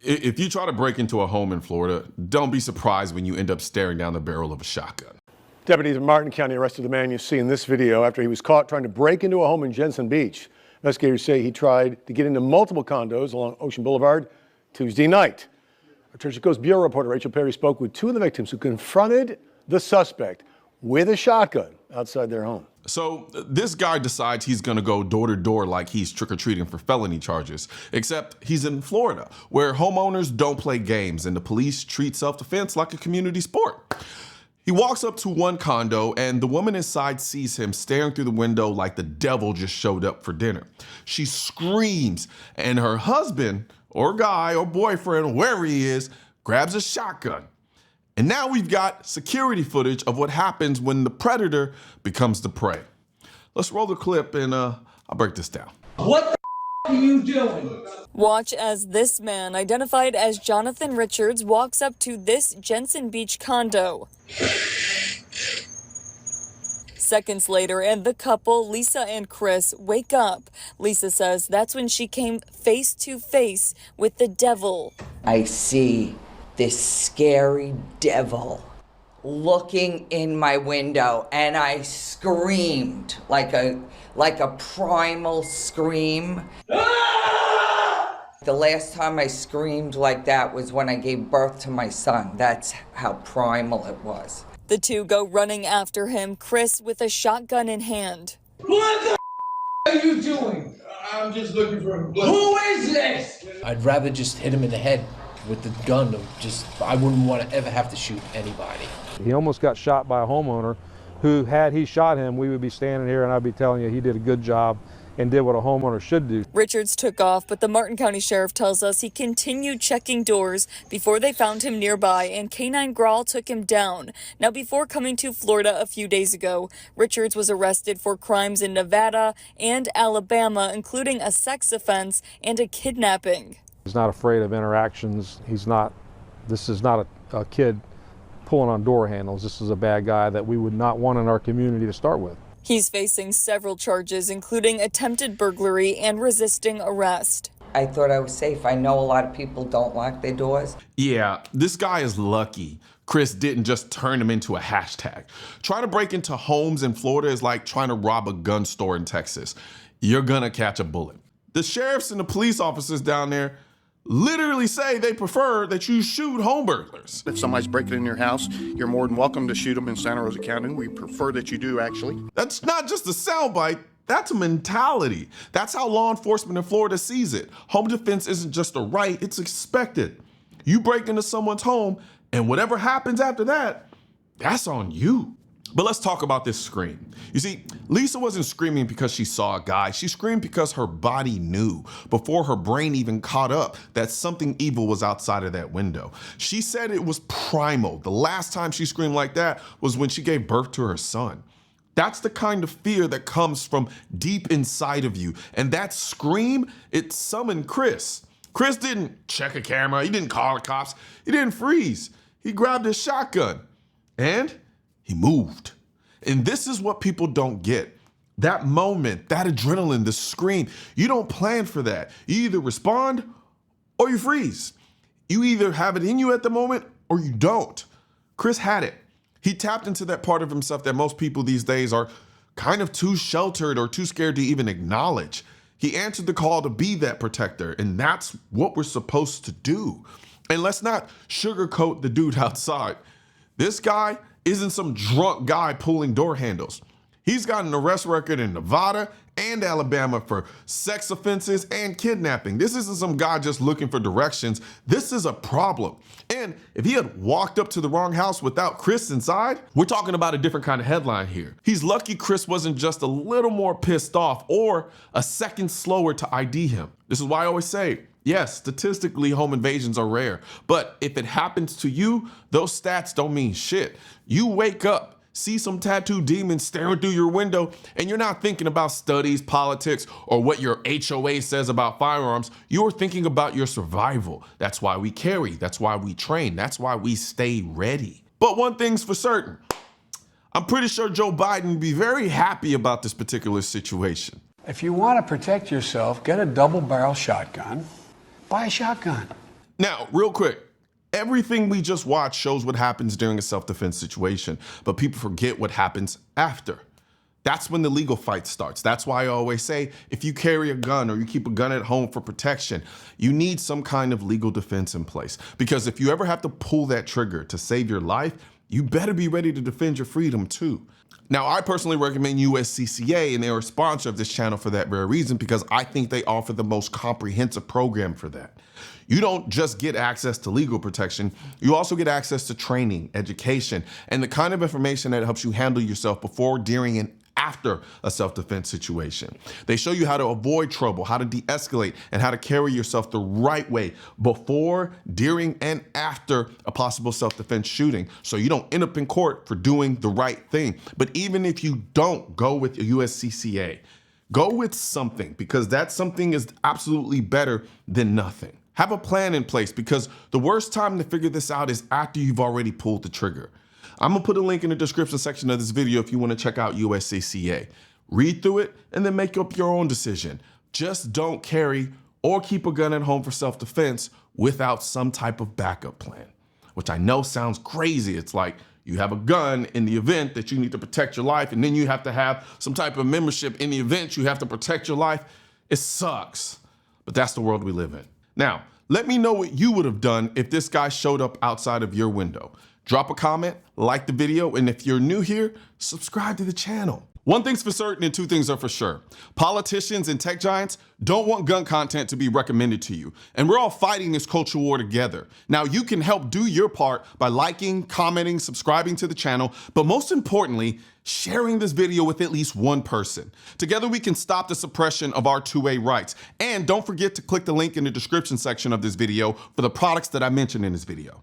If you try to break into a home in Florida, don't be surprised when you end up staring down the barrel of a shotgun. Deputies in Martin County arrested the man you see in this video after he was caught trying to break into a home in Jensen Beach. Investigators say he tried to get into multiple condos along Ocean Boulevard Tuesday night. Our Church Coast Bureau reporter Rachel Perry spoke with two of the victims who confronted the suspect with a shotgun outside their home. So this guy decides he's gonna go door to door like he's trick-or-treating for felony charges, except he's in Florida, where homeowners don't play games and the police treat self-defense like a community sport. He walks up to one condo and the woman inside sees him staring through the window like the devil just showed up for dinner. She screams and her husband or guy or boyfriend, wherever he is, grabs a shotgun. And now we've got security footage of what happens when the predator becomes the prey. Let's roll the clip and I'll break this down. What the are you doing? Watch as this man, identified as Jonathan Richards, walks up to this Jensen Beach condo. Seconds later, and the couple, Lisa and Chris, wake up. Lisa says that's when she came face to face with the devil. I see this scary devil looking in my window, and I screamed like a primal scream. The last time I screamed like that was when I gave birth to my son. That's how primal it was. The two go running after him, Chris with a shotgun in hand. What the are you doing? I'm just looking for him. Who is this? I'd rather just hit him in the head with the gun. I wouldn't want to ever have to shoot anybody. He almost got shot by a homeowner who, had he shot him, we would be standing here and I'd be telling you he did a good job and did what a homeowner should do. Richards took off, but the Martin County Sheriff tells us he continued checking doors before they found him nearby, and Canine Grawl took him down. Now, before coming to Florida a few days ago, Richards was arrested for crimes in Nevada and Alabama, including a sex offense and a kidnapping. He's not afraid of interactions. This is not a kid pulling on door handles. This is a bad guy that we would not want in our community to start with. He's facing several charges, including attempted burglary and resisting arrest. I thought I was safe. I know a lot of people don't lock their doors. Yeah, this guy is lucky Chris didn't just turn him into a hashtag. Trying to break into homes in Florida is like trying to rob a gun store in Texas. You're gonna catch a bullet. The sheriffs and the police officers down there literally say they prefer that you shoot home burglars. If somebody's breaking in your house, you're more than welcome to shoot them in Santa Rosa County. We prefer that you do, actually. That's not just a soundbite, that's a mentality. That's how law enforcement in Florida sees it. Home defense isn't just a right, it's expected. You break into someone's home, and whatever happens after that, that's on you. But let's talk about this scream. You see, Lisa wasn't screaming because she saw a guy. She screamed because her body knew, before her brain even caught up, that something evil was outside of that window. She said it was primal. The last time she screamed like that was when she gave birth to her son. That's the kind of fear that comes from deep inside of you. And that scream, it summoned Chris. Chris didn't check a camera. He didn't call the cops. He didn't freeze. He grabbed his shotgun and he moved. And this is what people don't get. That moment, that adrenaline, the scream, you don't plan for that. You either respond or you freeze. You either have it in you at the moment or you don't. Chris had it. He tapped into that part of himself that most people these days are kind of too sheltered or too scared to even acknowledge. He answered the call to be that protector, and that's what we're supposed to do. And let's not sugarcoat the dude outside. This guy isn't some drunk guy pulling door handles. He's got an arrest record in Nevada and Alabama for sex offenses and kidnapping. This isn't some guy just looking for directions. This is a problem. And if he had walked up to the wrong house without Chris inside, we're talking about a different kind of headline here. He's lucky Chris wasn't just a little more pissed off or a second slower to ID him. This is why I always say, yes, statistically, home invasions are rare, but if it happens to you, those stats don't mean shit. You wake up, see some tattooed demons staring through your window, and you're not thinking about studies, politics, or what your HOA says about firearms. You're thinking about your survival. That's why we carry. That's why we train. That's why we stay ready. But one thing's for certain. I'm pretty sure Joe Biden would be very happy about this particular situation. If you want to protect yourself, get a double-barrel shotgun. Buy a shotgun. Now, real quick, everything we just watched shows what happens during a self-defense situation, but people forget what happens after. That's when the legal fight starts. That's why I always say, if you carry a gun or you keep a gun at home for protection, you need some kind of legal defense in place. Because if you ever have to pull that trigger to save your life, you better be ready to defend your freedom too. Now, I personally recommend USCCA, and they are a sponsor of this channel for that very reason, because I think they offer the most comprehensive program for that. You don't just get access to legal protection, you also get access to training, education, and the kind of information that helps you handle yourself before, during, and after a self-defense situation. They show you how to avoid trouble, how to de-escalate, and how to carry yourself the right way before, during, and after a possible self-defense shooting, so you don't end up in court for doing the right thing. But even if you don't go with USCCA, go with something, because that something is absolutely better than nothing. Have a plan in place, because the worst time to figure this out is after you've already pulled the trigger. I'm gonna put a link in the description section of this video if you wanna check out USCCA. Read through it and then make up your own decision. Just don't carry or keep a gun at home for self-defense without some type of backup plan, which I know sounds crazy. It's like you have a gun in the event that you need to protect your life, and then you have to have some type of membership in the event you have to protect your life. It sucks, but that's the world we live in. Now, let me know what you would have done if this guy showed up outside of your window. Drop a comment, like the video, and if you're new here, subscribe to the channel. One thing's for certain and two things are for sure. Politicians and tech giants don't want gun content to be recommended to you, and we're all fighting this culture war together. Now, you can help do your part by liking, commenting, subscribing to the channel, but most importantly, sharing this video with at least one person. Together, we can stop the suppression of our 2A rights. And don't forget to click the link in the description section of this video for the products that I mentioned in this video.